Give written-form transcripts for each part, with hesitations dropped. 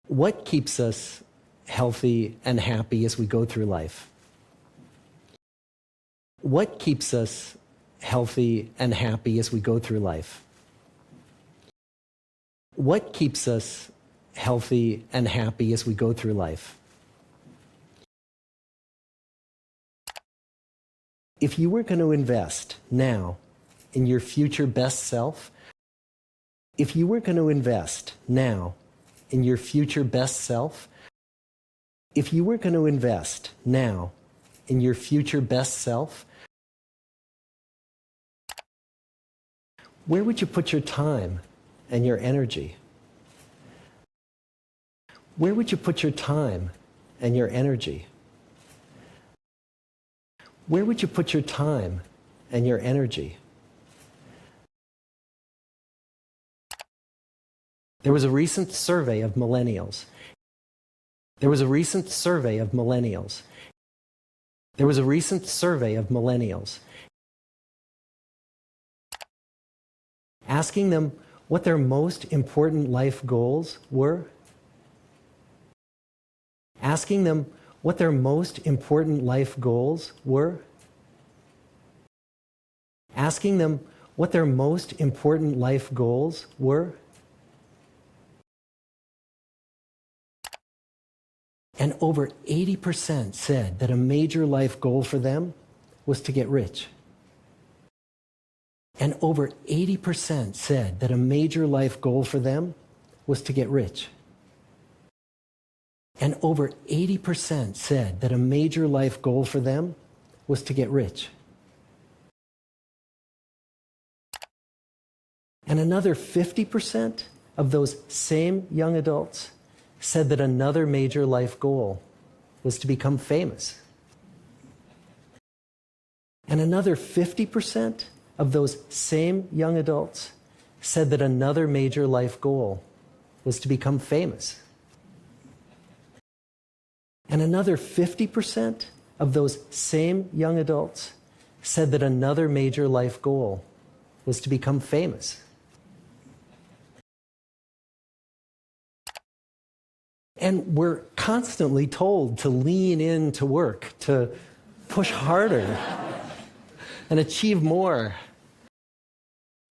What keeps us healthy and happy as we go through life? What keeps us healthy and happy as we go through life? What keeps us healthy and happy as we go through life? If you were going to invest now in your future best self, if you were going to invest now in your future best self, if you were going to invest now in your future best self, where would you put your time and your energy? Where would you put your time and your energy? Where would you put your time and your energy? There was a recent survey of millennials. There was a recent survey of millennials. There was a recent survey of millennials, asking them what their most important life goals were. Asking them what their most important life goals were. Asking them what their most important life goals were. And over 80% said that a major life goal for them was to get rich. And over 80% said that a major life goal for them was to get rich. And over 80% said that a major life goal for them was to get rich. And another 50% of those same young adults said that another major life goal was to become famous. And another 50% of those same young adults said that another major life goal was to become famous. And another 50% of those same young adults said that another major life goal was to become famous. And we're constantly told to lean into work, to push harder and achieve more.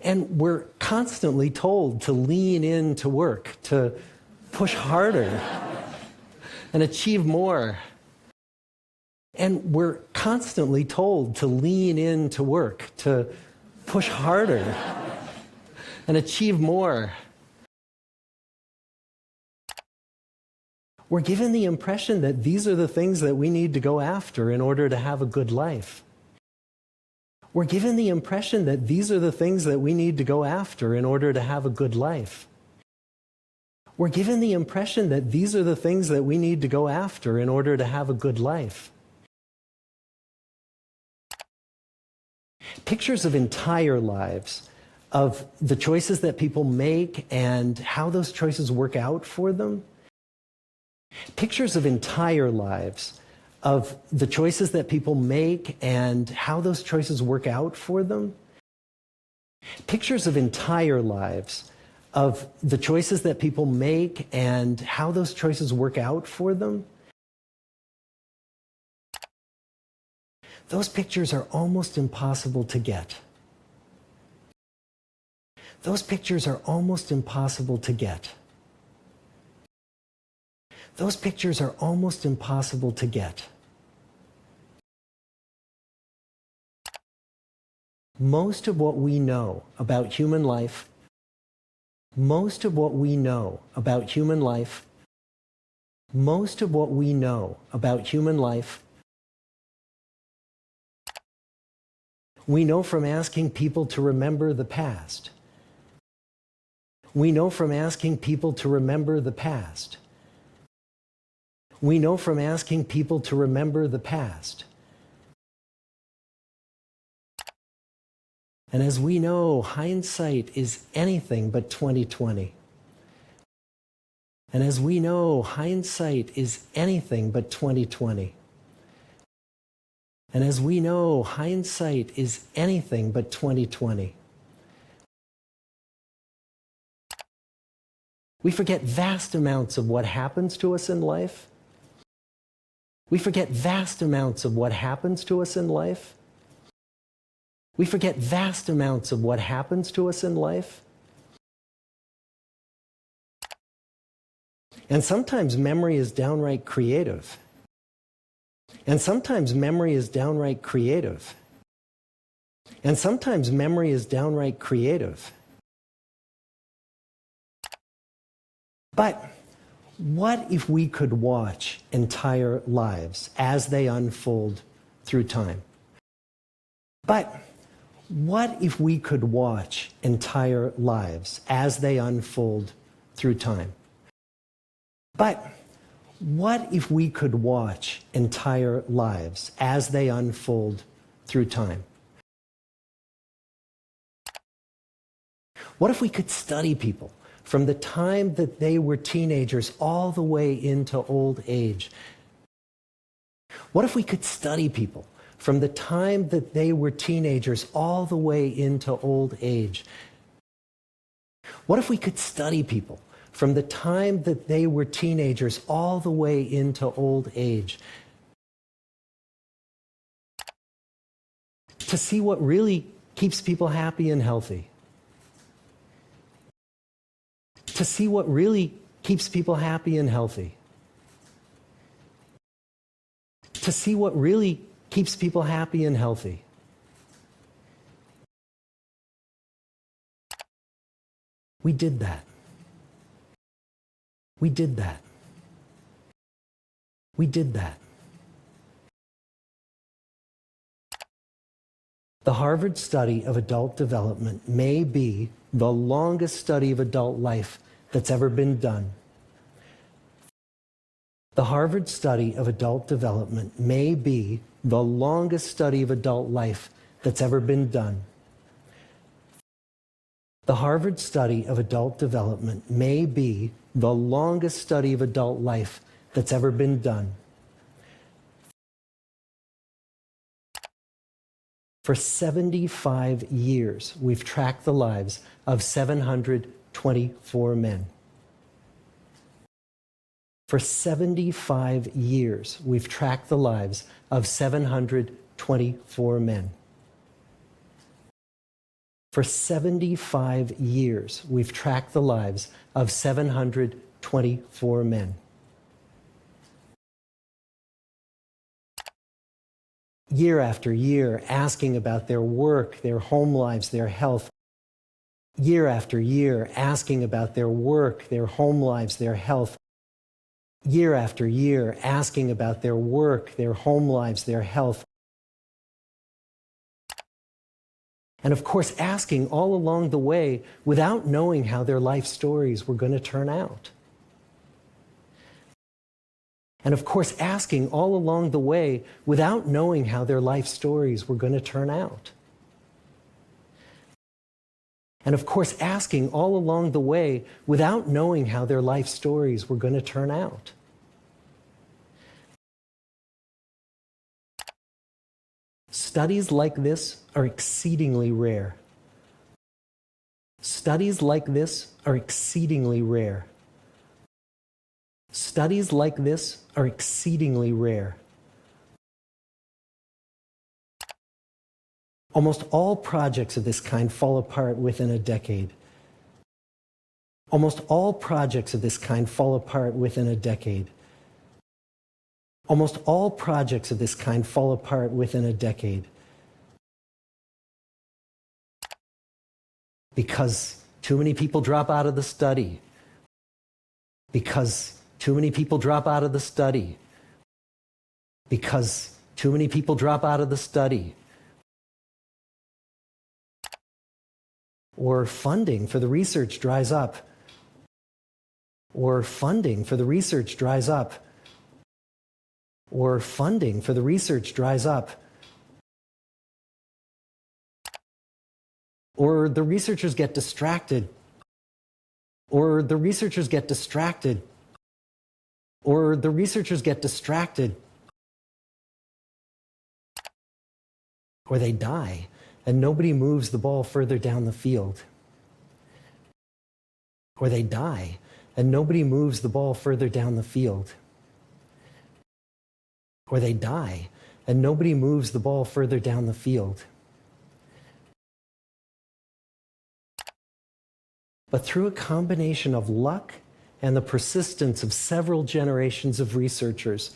And we're constantly told to lean into work, to push harder and achieve more. And we're constantly told to lean into work, to push harder and achieve more. We're given the impression that these are the things that we need to go after in order to have a good life. We're given the impression that these are the things that we need to go after in order to have a good life. We're given the impression that these are the things that we need to go after in order to have a good life. Pictures of entire lives, of the choices that people make and how those choices work out for them. Pictures of entire lives, of the choices that people make and how those choices work out for them. Pictures of entire lives, of the choices that people make and how those choices work out for them. Those pictures are almost impossible to get. Those pictures are almost impossible to get. Those pictures are almost impossible to get. Most of what we know about human life, most of what we know about human life, most of what we know about human life, we know from asking people to remember the past. We know from asking people to remember the past. We know from asking people to remember the past. And as we know, hindsight is anything but 20/20. And as we know, hindsight is anything but 20/20. And as we know, hindsight is anything but 20/20. We forget vast amounts of what happens to us in life. We forget vast amounts of what happens to us in life. We forget vast amounts of what happens to us in life. And sometimes memory is downright creative. And sometimes memory is downright creative. And sometimes memory is downright creative. But what if we could watch entire lives as they unfold through time? But what if we could watch entire lives as they unfold through time? But what if we could watch entire lives as they unfold through time? What if we could study people from the time that they were teenagers all the way into old age? What if we could study people from the time that they were teenagers all the way into old age? What if we could study people from the time that they were teenagers all the way into old age, to see what really keeps people happy and healthy? To see what really keeps people happy and healthy. To see what really keeps people happy and healthy. We did that. We did that. We did that. The Harvard study of adult development may be the longest study of adult life that's ever been done. The Harvard study of adult development may be the longest study of adult life that's ever been done. The Harvard study of adult development may be the longest study of adult life that's ever been done. For 75 years, we've tracked the lives of 724 men. For 75 years, we've tracked the lives of 724 men. For 75 years, we've tracked the lives of 724 men. Year after year, asking about their work, their home lives, their health. Year after year, asking about their work, their home lives, their health. Year after year, asking about their work, their home lives, their health. And of course, asking all along the way without knowing how their life stories were going to turn out. And of course, asking all along the way without knowing how their life stories were going to turn out. And of course, asking all along the way without knowing how their life stories were going to turn out. Studies like this are exceedingly rare. Studies like this are exceedingly rare. Studies like this are exceedingly rare. Almost all projects of this kind fall apart within a decade. Almost all projects of this kind fall apart within a decade. Almost all projects of this kind fall apart within a decade. Because too many people drop out of the study. Because too many people drop out of the study. Because too many people drop out of the study. Or funding for the research dries up. Or funding for the research dries up. Or funding for the research dries up. Or the researchers get distracted. Or the researchers get distracted. Or the researchers get distracted. Or they die, and nobody moves the ball further down the field. Or they die, and nobody moves the ball further down the field. Or they die, and nobody moves the ball further down the field. But through a combination of luck and the persistence of several generations of researchers,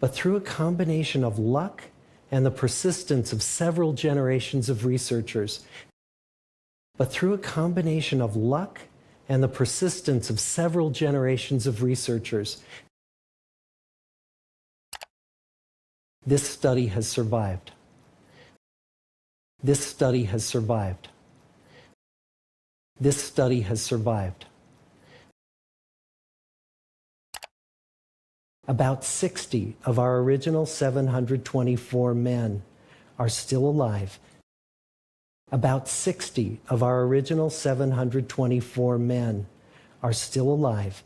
but through a combination of luck and the persistence of several generations of researchers, but through a combination of luck and the persistence of several generations of researchers, this study has survived. This study has survived. This study has survived. About 60 of our original 724 men are still alive. About 60 of our original 724 men are still alive.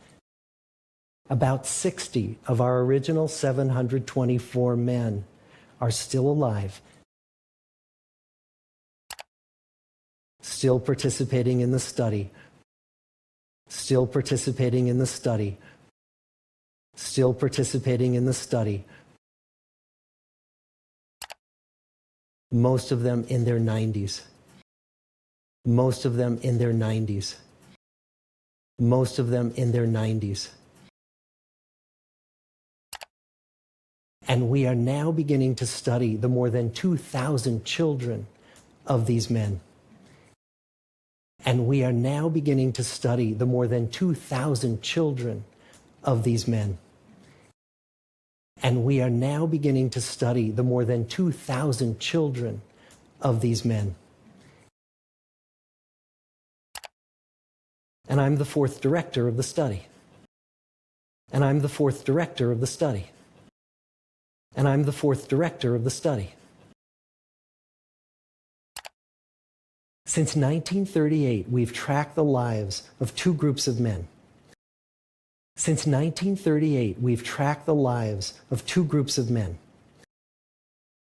About 60 of our original 724 men are still alive. Still participating in the study. Still participating in the study. Still participating in the study. Most of them in their 90s. Most of them in their 90s. Most of them in their 90s. And we are now beginning to study the more than 2,000 children of these men. And we are now beginning to study the more than 2,000 children of these men. And we are now beginning to study the more than 2,000 children of these men. And I'm the fourth director of the study. And I'm the fourth director of the study. And I'm the fourth director of the study. Since 1938, we've tracked the lives of two groups of men. Since 1938, we've tracked the lives of two groups of men.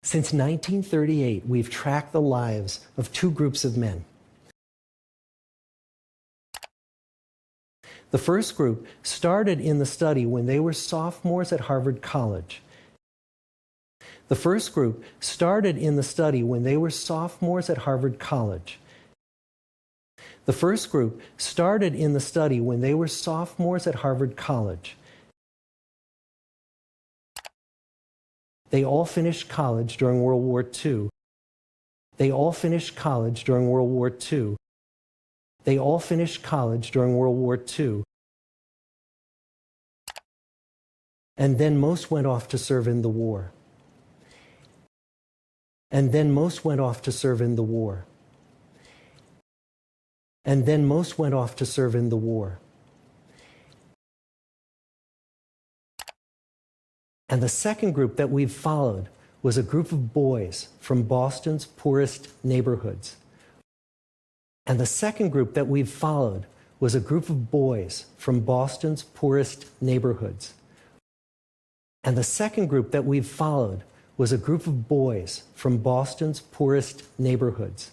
Since 1938, we've tracked the lives of two groups of men. The first group started in the study when they were sophomores at Harvard College. The first group started in the study when they were sophomores at Harvard College. The first group started in the study when they were sophomores at Harvard College. They all finished college during World War II. They all finished college during World War II. They all finished college during World War II. And then most went off to serve in the war. And then most went off to serve in the war. And then most went off to serve in the war. And the second group that we've followed was a group of boys from Boston's poorest neighborhoods. And the second group that we've followed was a group of boys from Boston's poorest neighborhoods. And the second group that we've followed was a group of boys from Boston's poorest neighborhoods.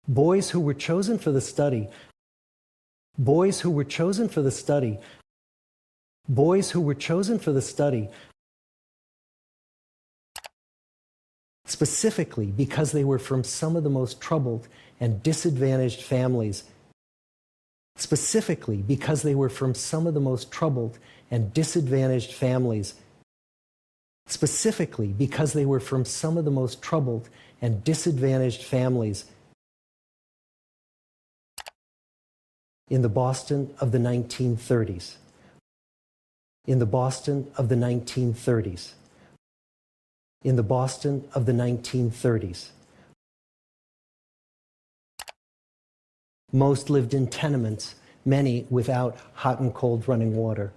Boys who were chosen for the study. Boys who were chosen for the study. Boys who were chosen for the study specifically because they were from some of the most troubled and disadvantaged families. Specifically because they were from some of the most troubled and disadvantaged families. Specifically because they were from some of the most troubled and disadvantaged families in the Boston of the 1930s. In the Boston of the 1930s. In the Boston of the 1930s. Most lived in tenements, many without hot and cold running water.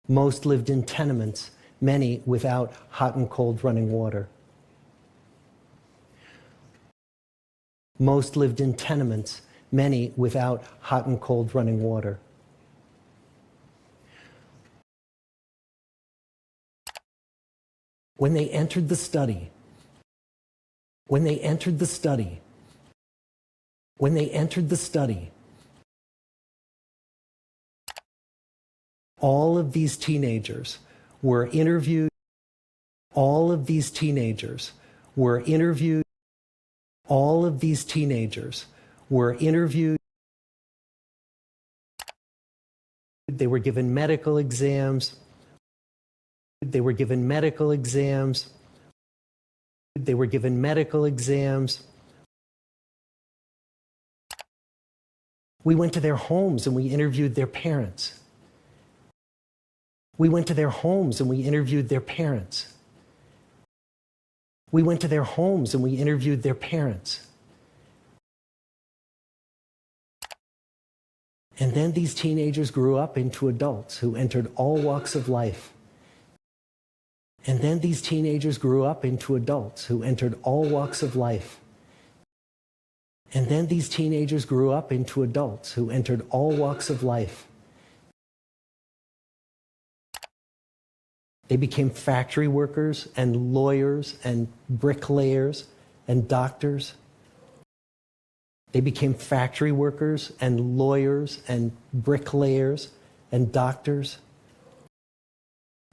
Most lived in tenements, many without hot and cold running water. Most lived in tenements, many without hot and cold running water. When they entered the study, When they entered the study, when they entered the study, all of these teenagers were interviewed. All of these teenagers were interviewed. All of these teenagers were interviewed. They were given medical exams. They were given medical exams. They were given medical exams. We went to their homes and we interviewed their parents. We went to their homes and we interviewed their parents. We went to their homes and we interviewed their parents. And then these teenagers grew up into adults who entered all walks of life. And then these teenagers grew up into adults who entered all walks of life. And then these teenagers grew up into adults who entered all walks of life. They became factory workers and lawyers and bricklayers and doctors. They became factory workers and lawyers and bricklayers and doctors.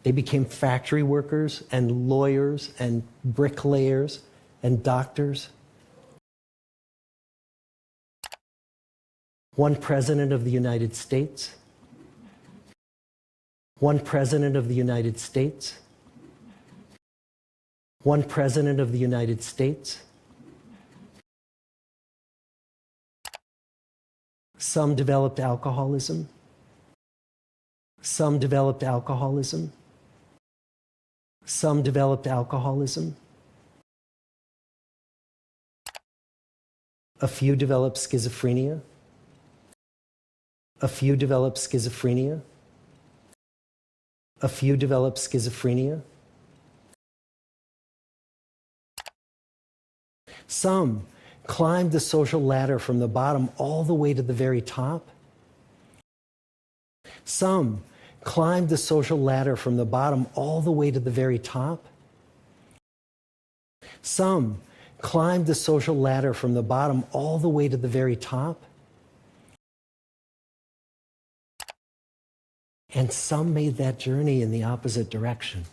They became factory workers and lawyers and bricklayers and doctors. One president of the United States. One president of the United States. One president of the United States. Some developed alcoholism. Some developed alcoholism. Some developed alcoholism. A few developed schizophrenia. A few developed schizophrenia. A few developed schizophrenia. Some climbed the social ladder from the bottom all the way to the very top. Some climbed the social ladder from the bottom all the way to the very top. Some climbed the social ladder from the bottom all the way to the very top. And some made that journey in the opposite direction.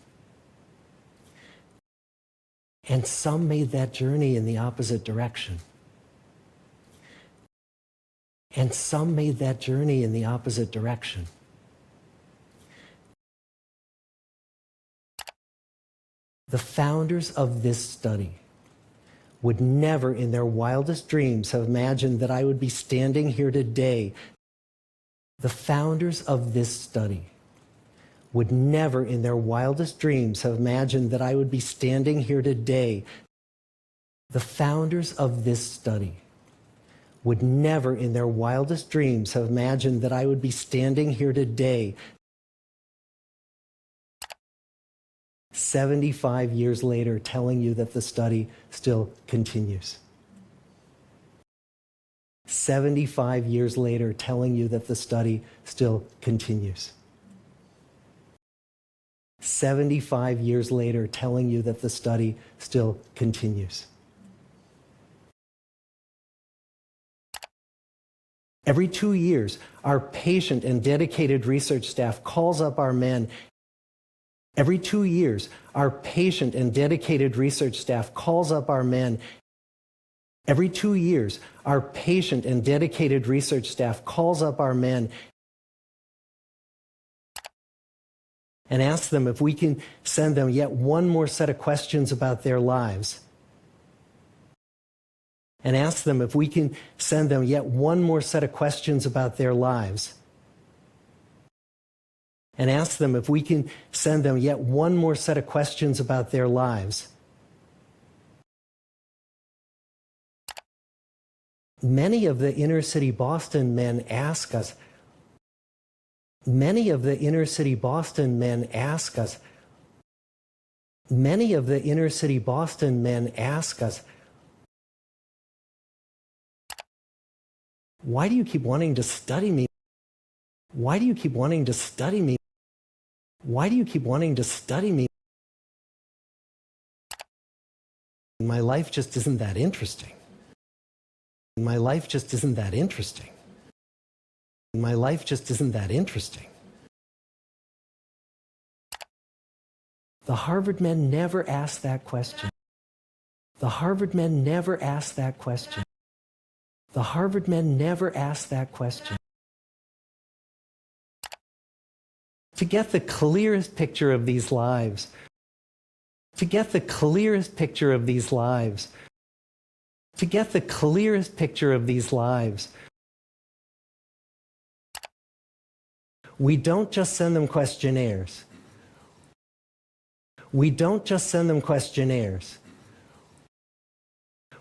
And some made that journey in the opposite direction. And some made that journey in the opposite direction. The founders of this study would never in their wildest dreams have imagined that I would be standing here today. The founders of this study would never in their wildest dreams have imagined that I would be standing here today. The founders of this study would never in their wildest dreams have imagined that I would be standing here today. 75 years later, telling you that the study still continues. 75 years later, telling you that the study still continues. 75 years later, telling you that the study still continues. Every 2 years, our patient and dedicated research staff calls up our men. Every 2 years, our patient and dedicated research staff calls up our men. Every 2 years, our patient and dedicated research staff calls up our men and asks them if we can send them yet one more set of questions about their lives. And ask them if we can send them yet one more set of questions about their lives. And ask them if we can send them yet one more set of questions about their lives. Many of the inner city Boston men ask us, many of the inner city Boston men ask us, many of the inner city Boston men ask us, why do you keep wanting to study me? Why do you keep wanting to study me? Why do you keep wanting to study me? My life just isn't that interesting. My life just isn't that interesting. My life just isn't that interesting. The Harvard men never asked that question. The Harvard men never asked that question. The Harvard men never asked that question. To get the clearest picture of these lives, to get the clearest picture of these lives, to get the clearest picture of these lives, we don't just send them questionnaires. We don't just send them questionnaires.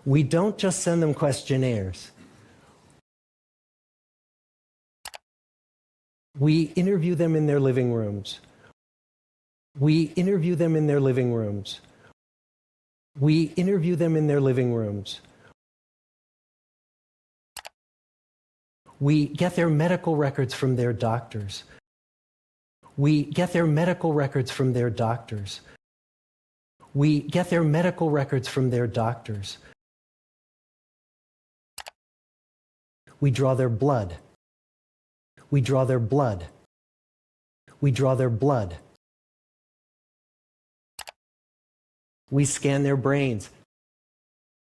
We don't just send them questionnaires. We interview them in their living rooms. We interview them in their living rooms. We interview them in their living rooms. We get their medical records from their doctors. We get their medical records from their doctors. We get their medical records from their doctors. We draw their blood. We draw their blood. We draw their blood. We scan their brains.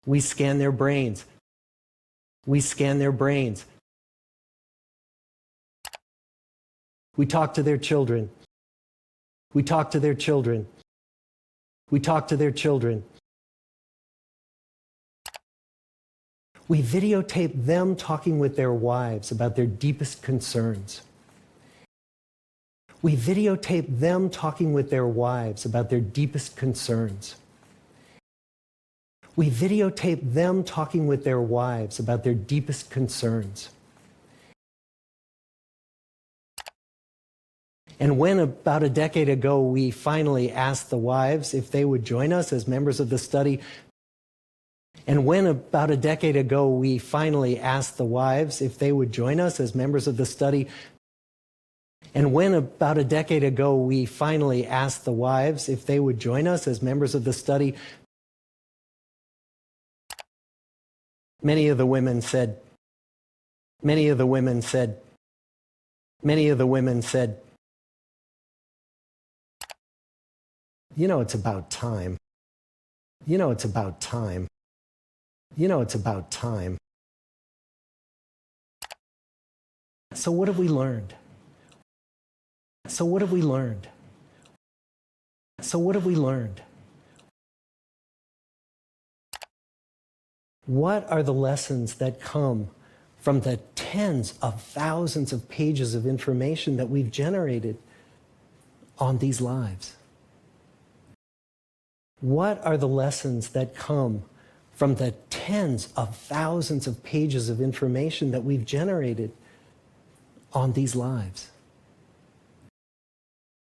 We scan their brains. We scan their brains. We talk to their children. We talk to their children. We talk to their children. We videotape them talking with their wives about their deepest concerns. We videotape them talking with their wives about their deepest concerns. We videotape them talking with their wives about their deepest concerns. And when about a decade ago we finally asked the wives if they would join us as members of the study, and when about a decade ago we finally asked the wives if they would join us as members of the study, and when about a decade ago we finally asked the wives if they would join us as members of the study, many of the women said, many of the women said, many of the women said, you know, it's about time. You know, it's about time. You know, it's about time. So what have we learned? So what have we learned? So what have we learned? What are the lessons that come from the tens of thousands of pages of information that we've generated on these lives? What are the lessons that come from the tens of thousands of pages of information that we've generated on these lives?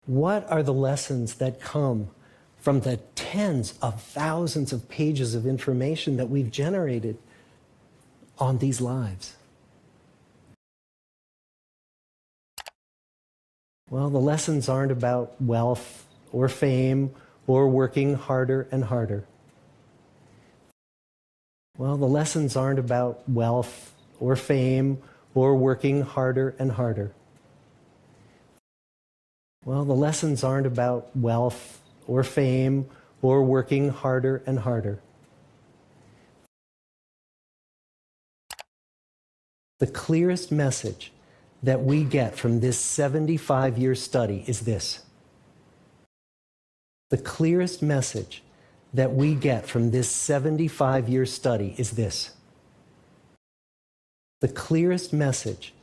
What are the lessons that come from the tens of thousands of pages of information that we've generated on these lives? Well, the lessons aren't about wealth or fame or working harder and harder. Well, the lessons aren't about wealth or fame or working harder and harder. Well, the lessons aren't about wealth or fame or working harder and harder. The clearest message that we get from this 75-year study is this. The clearest message that we get from this 75-year study is this. The clearest message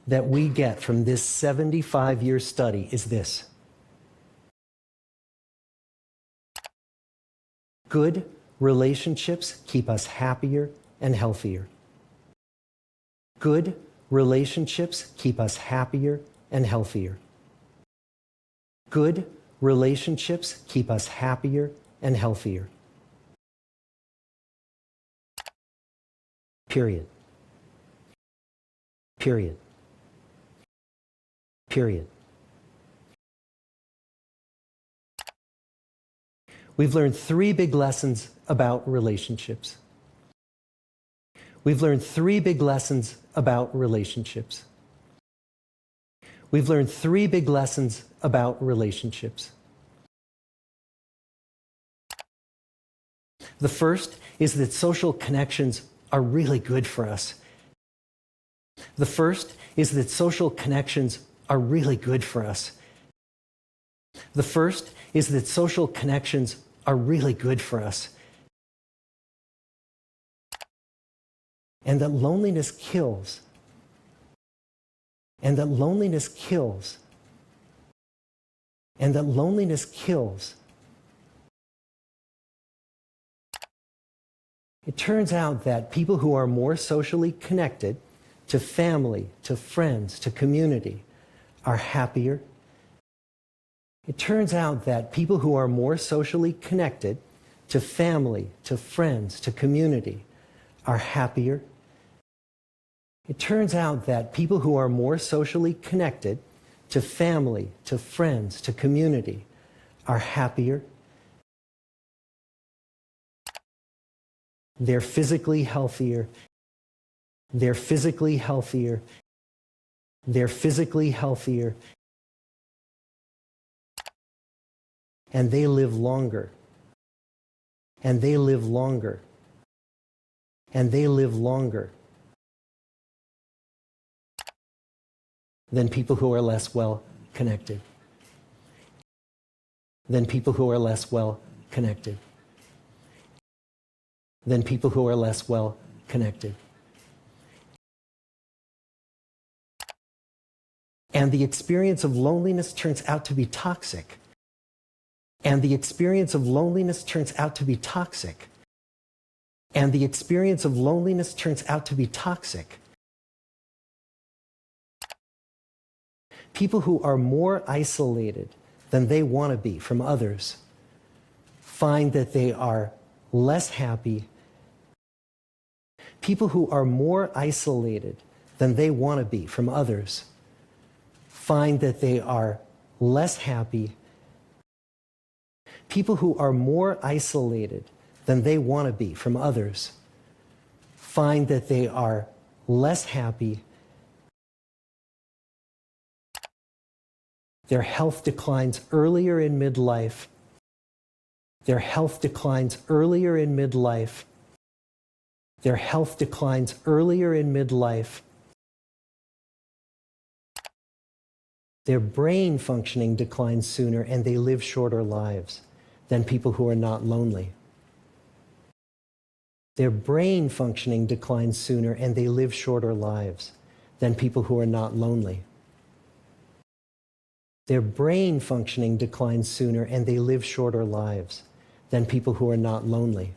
that we get from this 75-year study is this. Good relationships keep us happier and healthier. Good relationships keep us happier and healthier. Good relationships keep us happier and healthier. Period. Period. Period. We've learned 3 big lessons about relationships. We've learned 3 big lessons about relationships. We've learned 3 big lessons about relationships. The first is that social connections are really good for us. The first is that social connections are really good for us. The first is that social connections are really good for us. And that loneliness kills. And that loneliness kills. And that loneliness kills. It turns out that people who are more socially connected to family, to friends, to community are happier. It turns out that people who are more socially connected to family, to friends, to community are happier. It turns out that people who are more socially connected to family, to friends, to community are happier. They're physically healthier. They're physically healthier. They're physically healthier. And they live longer. And they live longer. And they live longer than people who are less well connected. Than people who are less well connected. Than people who are less well connected. And the experience of loneliness turns out to be toxic. And the experience of loneliness turns out to be toxic. And the experience of loneliness turns out to be toxic. People who are more isolated than they want to be from others find that they are less happy. People who are more isolated than they want to be from others find that they are less happy. People who are more isolated than they want to be from others find that they are less happy. Their health declines earlier in midlife. Their health declines earlier in midlife. Their health declines earlier in midlife. Their brain functioning declines sooner and they live shorter lives than people who are not lonely. Their brain functioning declines sooner and they live shorter lives than people who are not lonely. Their brain functioning declines sooner and they live shorter lives than people who are not lonely.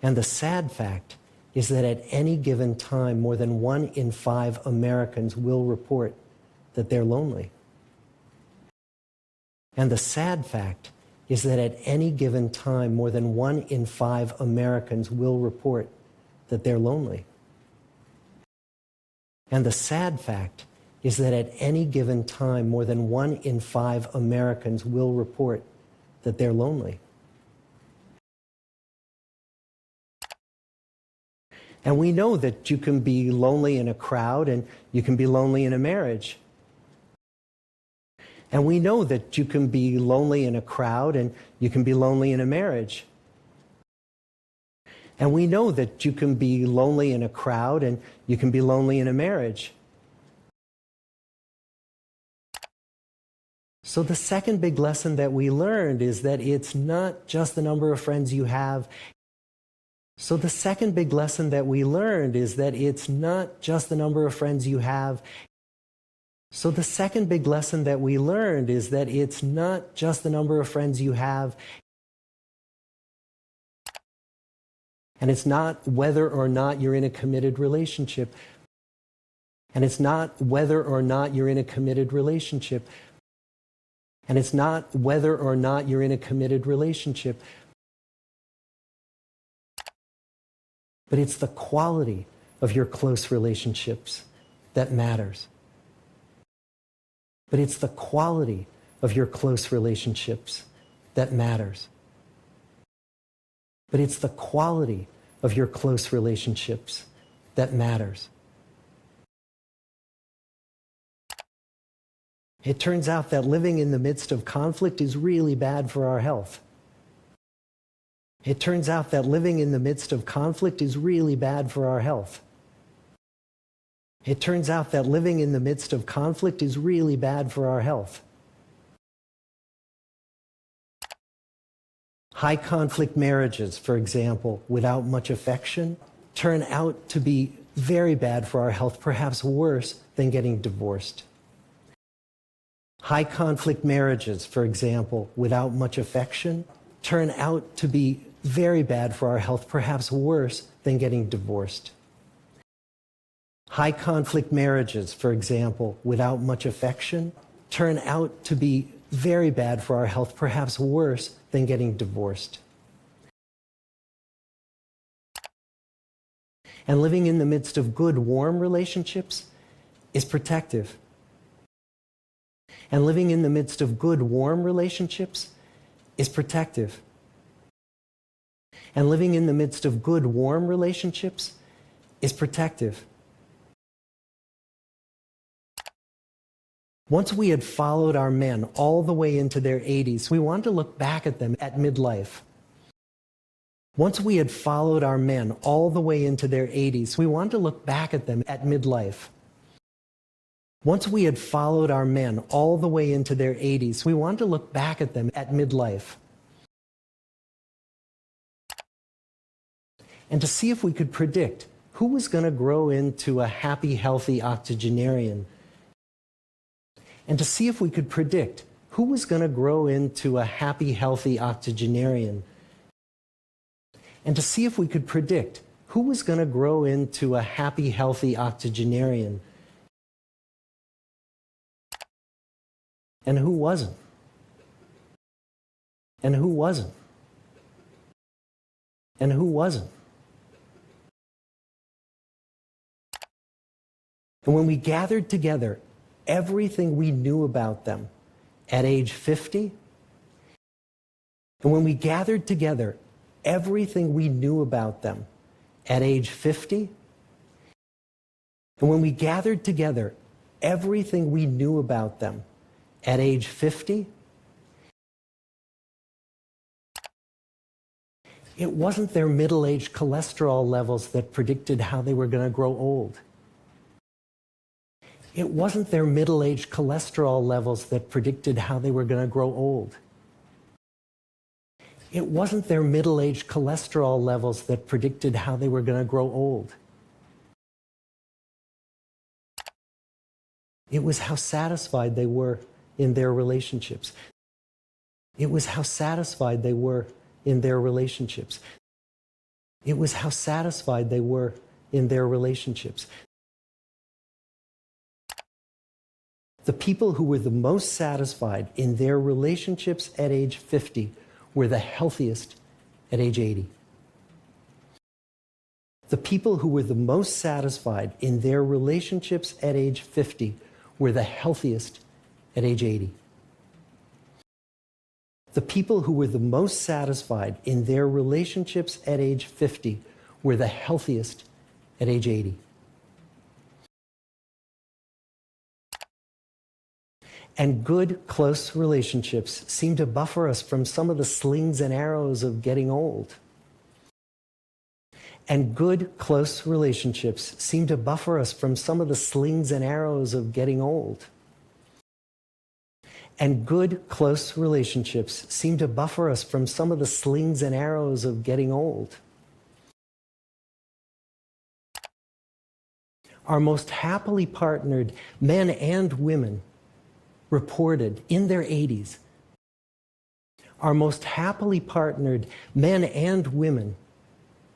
And the sad fact is that at any given time, more than 1 in 5 Americans will report that they're lonely. And the sad fact is that at any given time, more than 1 in 5 Americans will report that they're lonely. And the sad fact is that at any given time, more than 1 in 5 Americans will report that they're lonely. And we know that you can be lonely in a crowd and you can be lonely in a marriage. And we know that you can be lonely in a crowd and you can be lonely in a marriage. And we know that you can be lonely in a crowd and you can be lonely in a marriage. So the second big lesson that we learned is that it's not just the number of friends you have. So the second big lesson that we learned is that it's not just the number of friends you have. So the second big lesson that we learned is that it's not just the number of friends you have. And it's not whether or not you're in a committed relationship. And it's not whether or not you're in a committed relationship. And it's not whether or not you're in a committed relationship. But it's the quality of your close relationships that matters. But it's the quality of your close relationships that matters. But it's the quality of your close relationships that matters. It turns out that living in the midst of conflict is really bad for our health. It turns out that living in the midst of conflict is really bad for our health. It turns out that living in the midst of conflict is really bad for our health. High conflict marriages, for example, without much affection, turn out to be very bad for our health, perhaps worse than getting divorced. High conflict marriages, for example, without much affection, turn out to be very bad for our health, perhaps worse than getting divorced. High conflict marriages, for example, without much affection, turn out to be very bad for our health, perhaps worse than getting divorced. And living in the midst of good, warm relationships is protective. And living in the midst of good, warm relationships is protective. And living in the midst of good, warm relationships is protective. Once we had followed our men all the way into their 80s, we wanted to look back at them at midlife. Once we had followed our men all the way into their 80s, we wanted to look back at them at midlife. Once we had followed our men all the way into their 80s, we wanted to look back at them at midlife. And to see if we could predict who was going to grow into a happy, healthy octogenarian. And to see if we could predict who was going to grow into a happy, healthy octogenarian. And to see if we could predict who was going to grow into a happy, healthy octogenarian. And who wasn't? And who wasn't? And who wasn't? And when we gathered together everything we knew about them at age 50, and when we gathered together everything we knew about them at age 50, and when we gathered together everything we knew about them at age 50, it wasn't their middle-aged cholesterol levels that predicted how they were going to grow old. It wasn't their middle-aged cholesterol levels that predicted how they were going to grow old. It wasn't their middle-aged cholesterol levels that predicted how they were going to grow old. It was how satisfied they were in their relationships. It was how satisfied they were in their relationships. It was how satisfied they were in their relationships. The people who were the most satisfied in their relationships at age 50 were the healthiest at age 80. The people who were the most satisfied in their relationships at age 50 were the healthiest at age 80. The people who were the most satisfied in their relationships at age 50 were the healthiest at age 80. And good, close relationships seem to buffer us from some of the slings and arrows of getting old. And good, close relationships seem to buffer us from some of the slings and arrows of getting old. And good, close relationships seem to buffer us from some of the slings and arrows of getting old. Our most happily partnered men and women reported in their 80s. Our most happily partnered men and women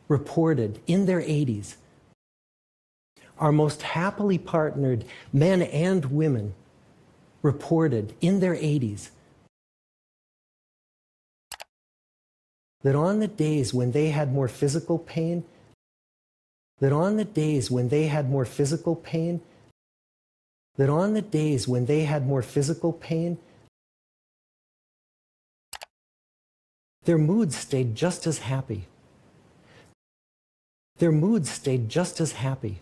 reported in their 80s. Our most happily partnered men and women reported in their 80s that on the days when they had more physical pain, that on the days when they had more physical pain, their moods stayed just as happy. Their moods stayed just as happy.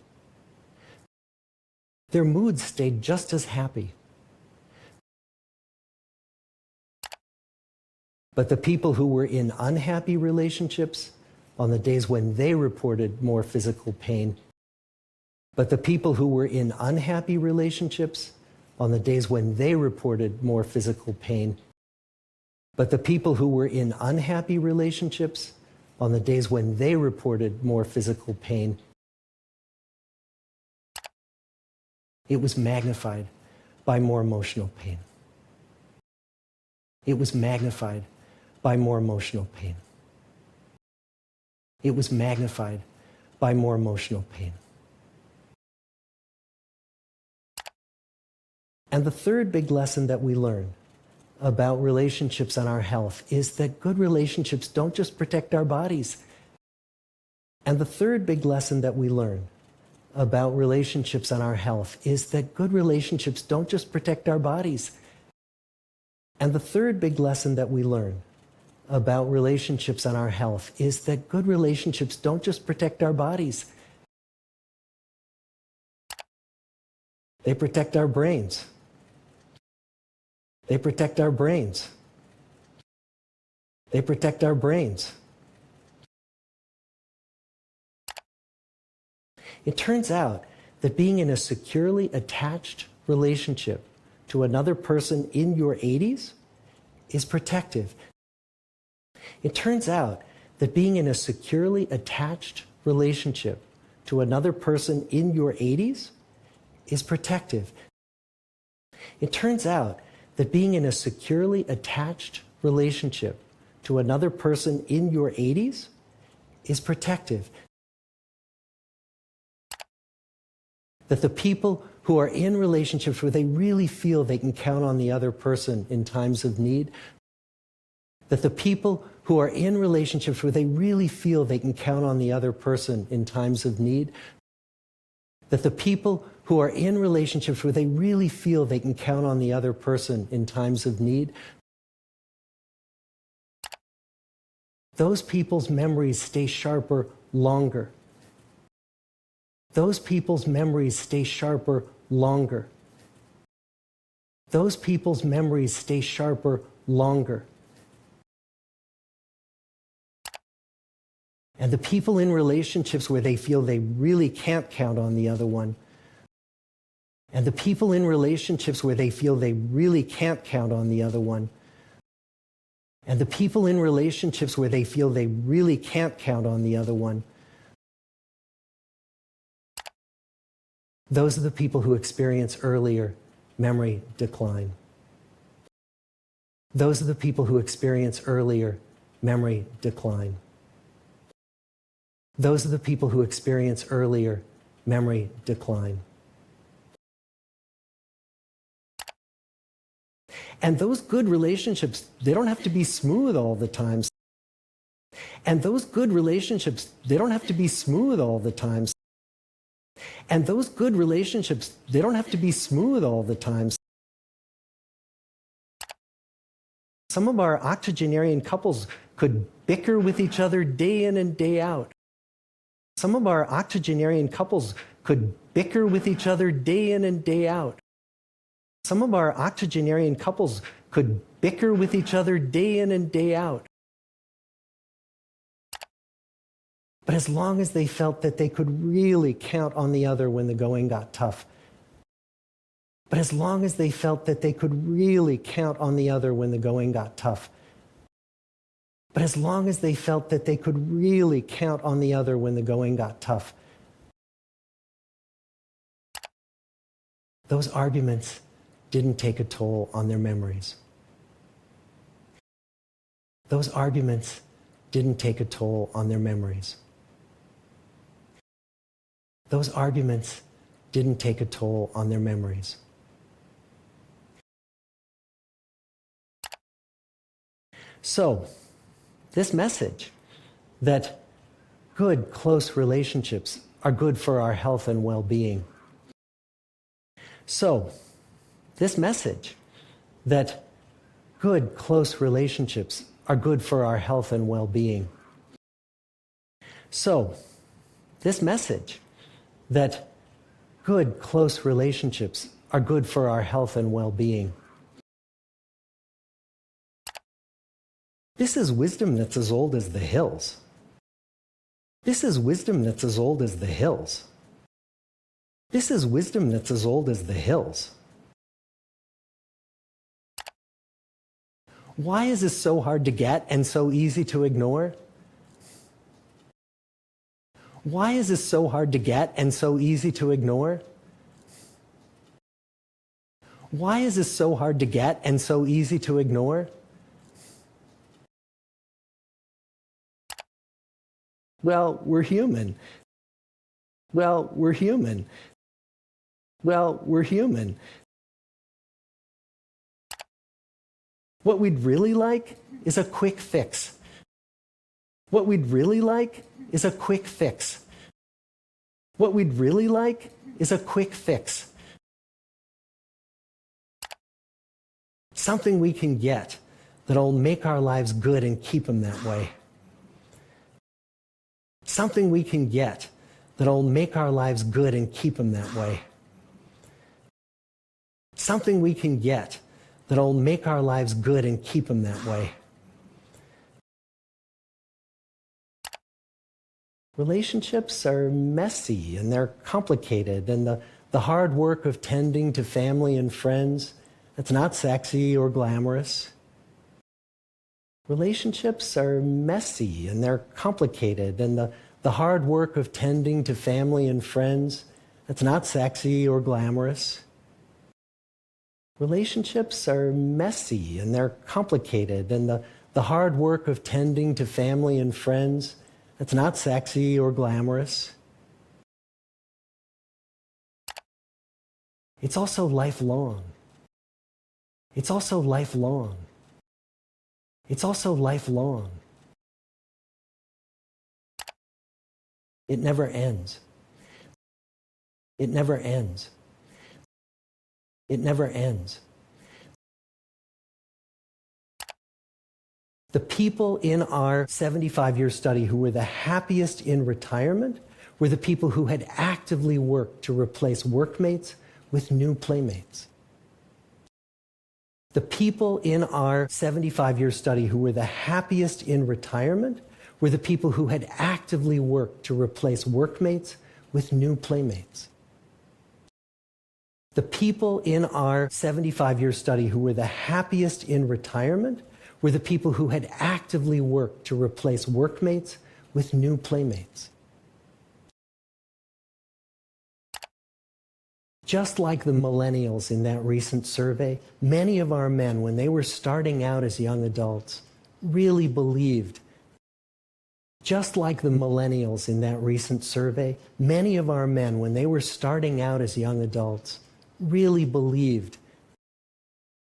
Their moods stayed just as happy. But the people who were in unhappy relationships, on the days when they reported more physical pain, but the people who were in unhappy relationships, on the days when they reported more physical pain, but the people who were in unhappy relationships, on the days when they reported more physical pain, it was magnified by more emotional pain. It was magnified by more emotional pain. It was magnified by more emotional pain. And the third big lesson that we learn about relationships and our health is that good relationships don't just protect our bodies. And the third big lesson that we learn about relationships and our health is that good relationships don't just protect our bodies. And the third big lesson that we learn about relationships and our health is that good relationships don't just protect our bodies. They protect our brains. They protect our brains. They protect our brains. It turns out that being in a securely attached relationship to another person in your 80s is protective. It turns out that being in a securely attached relationship to another person in your 80s is protective. It turns out that being in a securely attached relationship to another person in your 80s is protective. That the people who are in relationships where they really feel they can count on the other person in times of need, that the people who are in relationships where they really feel they can count on the other person in times of need, that the people who are in relationships where they really feel they can count on the other person in times of need, those people's memories stay sharper longer. Those people's memories stay sharper longer. Those people's memories stay sharper longer. And the people in relationships where they feel they really can't count on the other one, and the people in relationships where they feel they really can't count on the other one, and the people in relationships where they feel they really can't count on the other one, those are the people who experience earlier memory decline. Those are the people who experience earlier memory decline. Those are the people who experience earlier memory decline. And those good relationships, they don't have to be smooth all the time. And those good relationships, they don't have to be smooth all the time. And those good relationships, they don't have to be smooth all the time. Some of our octogenarian couples could bicker with each other day in and day out. Some of our octogenarian couples could bicker with each other day in and day out. Some of our octogenarian couples could bicker with each other day in and day out. But as long as they felt that they could really count on the other when the going got tough. But as long as they felt that they could really count on the other when the going got tough. But as long as they felt that they could really count on the other when the going got tough. Those arguments didn't take a toll on their memories. Those arguments didn't take a toll on their memories. Those arguments didn't take a toll on their memories. So, this message that good, close relationships are good for our health and well-being, So, this message that good, close relationships are good for our health and well-being. So, this message that good, close relationships are good for our health and well-being. This is wisdom that's as old as the hills. This is wisdom that's as old as the hills. This is wisdom that's as old as the hills. Why is this so hard to get and so easy to ignore? Why is this so hard to get and so easy to ignore? Why is this so hard to get and so easy to ignore? Well, we're human. Well, we're human. Well, we're human. What we'd really like is a quick fix. What we'd really like is a quick fix. What we'd really like is a quick fix. Something we can get that'll make our lives good and keep them that way. Something we can get that'll make our lives good and keep them that way. Something we can get that'll make our lives good and keep them that way. Relationships are messy and they're complicated, and the hard work of tending to family and friends, that's not sexy or glamorous. Relationships are messy and they're complicated, and the hard work of tending to family and friends, that's not sexy or glamorous. Relationships are messy and they're complicated, and the hard work of tending to family and friends, that's not sexy or glamorous. It's also lifelong. It's also lifelong. It's also lifelong. It never ends. It never ends. It never ends. The people in our 75-year study who were the happiest in retirement were the people who had actively worked to replace workmates with new playmates. The people in our 75-year study who were the happiest in retirement were the people who had actively worked to replace workmates with new playmates. The people in our 75-year study who were the happiest in retirement were the people who had actively worked to replace workmates with new playmates. Just like the millennials in that recent survey, many of our men, when they were starting out as young adults, really believed. Just like the millennials in that recent survey, many of our men, when they were starting out as young adults, really believed.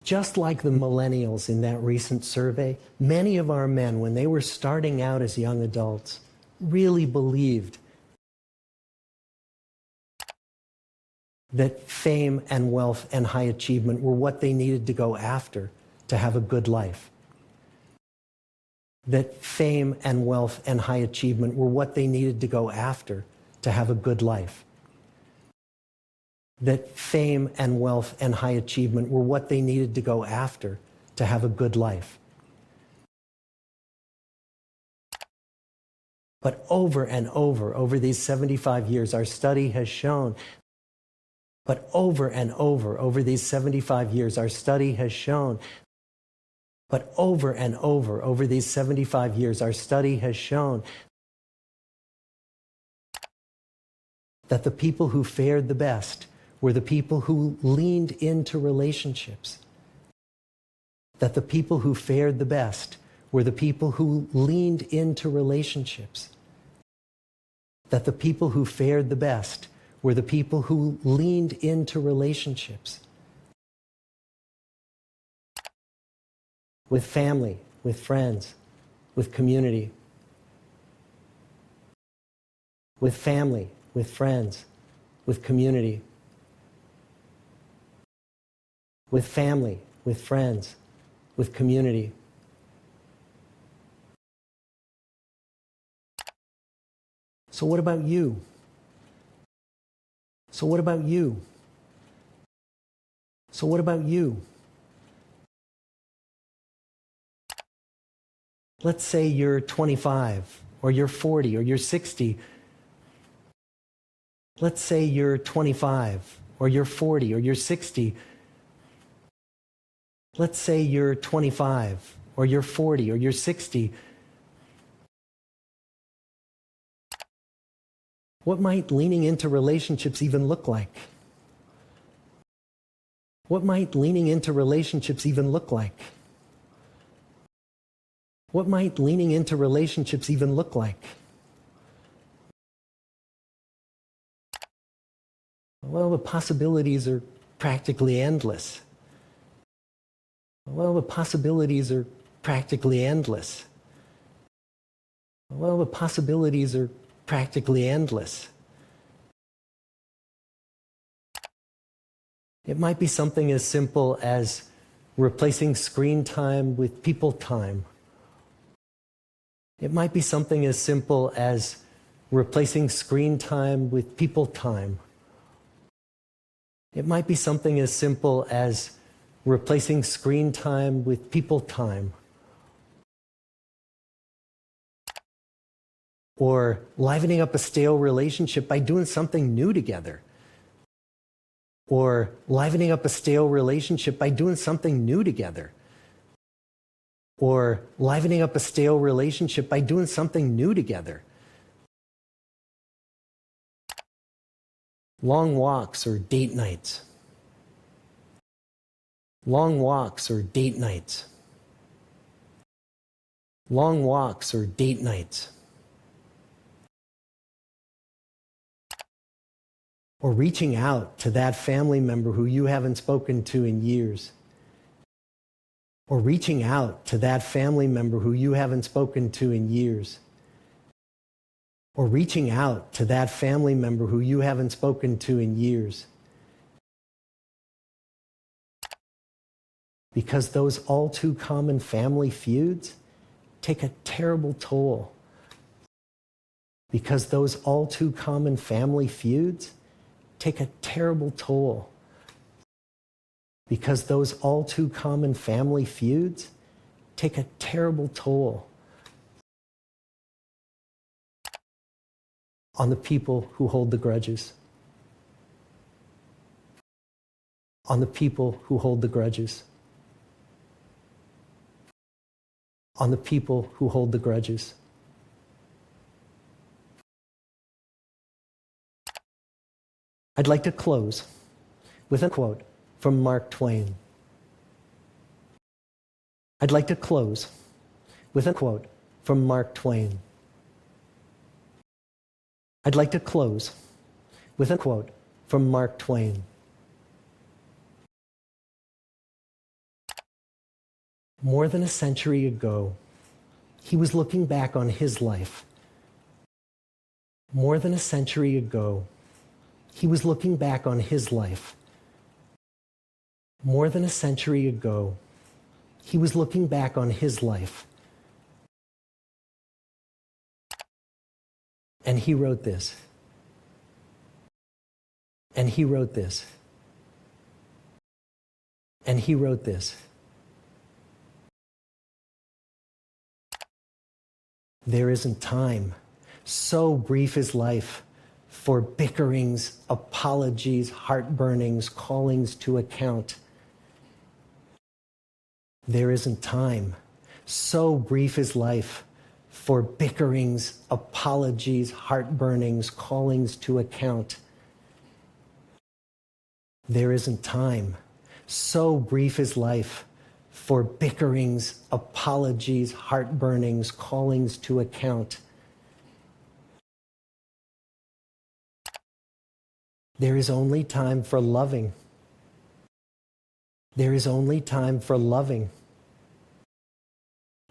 Just like the millennials in that recent survey, many of our men, when they were starting out as young adults, really believed that fame and wealth and high achievement were what they needed to go after to have a good life. That fame and wealth and high achievement were what they needed to go after to have a good life. That fame and wealth and high achievement were what they needed to go after to have a good life. But over and over these 75 years, our study has shown. But over and over these 75 years, our study has shown. But over and over these 75 years, our study has shown that the people who fared the best were the people who leaned into relationships. That the people who fared the best were the people who leaned into relationships. That the people who fared the best were the people who leaned into relationships. With family, with friends, with community. With family, with friends, with community. with family, with friends, with community. So what about you? So what about you? So what about you? Let's say you're 25, or you're 40, or you're 60. Let's say you're 25, or you're 40, or you're 60. Let's say you're 25, or you're 40, or you're 60. What might leaning into relationships even look like? What might leaning into relationships even look like? What might leaning into relationships even look like? Well, the possibilities are practically endless. Well, the possibilities are practically endless. Well, the possibilities are practically endless. It might be something as simple as replacing screen time with people time. It might be something as simple as replacing screen time with people time. It might be something as simple as replacing screen time with people time. Or livening up a stale relationship by doing something new together. Or livening up a stale relationship by doing something new together. Or livening up a stale relationship by doing something new together. Long walks or date nights. Long walks or date nights. Long walks or date nights. Or reaching out to that family member who you haven't spoken to in years. Or reaching out to that family member who you haven't spoken to in years. Or reaching out to that family member who you haven't spoken to in years. Because those all too common family feuds take a terrible toll. Because those all too common family feuds take a terrible toll. Because those all too common family feuds take a terrible toll on the people who hold the grudges. On the people who hold the grudges. On the people who hold the grudges. I'd like to close with a quote from Mark Twain. I'd like to close with a quote from Mark Twain. I'd like to close with a quote from Mark Twain. More than a century ago, he was looking back on his life. More than a century ago, he was looking back on his life. More than a century ago, he was looking back on his life. And he wrote this. And he wrote this. And he wrote this. There isn't time, so brief is life, for bickerings, apologies, heartburnings, callings to account. There isn't time, so brief is life, for bickerings, apologies, heartburnings, callings to account. There isn't time, so brief is life, for bickerings, apologies, heartburnings, callings to account. There is only time for loving. There is only time for loving.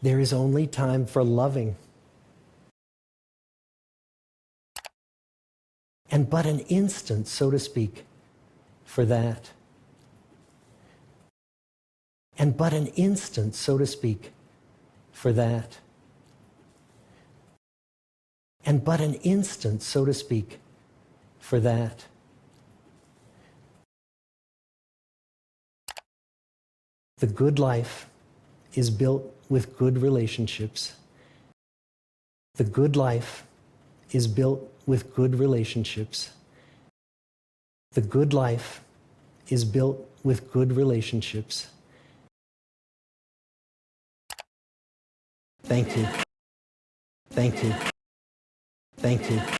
There is only time for loving. And but an instant, so to speak, for that. and but an instant, so to speak, for that. And but an instant, so to speak, for that. The good life is built with good relationships. The good life is built with good relationships. The good life is built with good relationships. Thank you. Thank you. Thank you.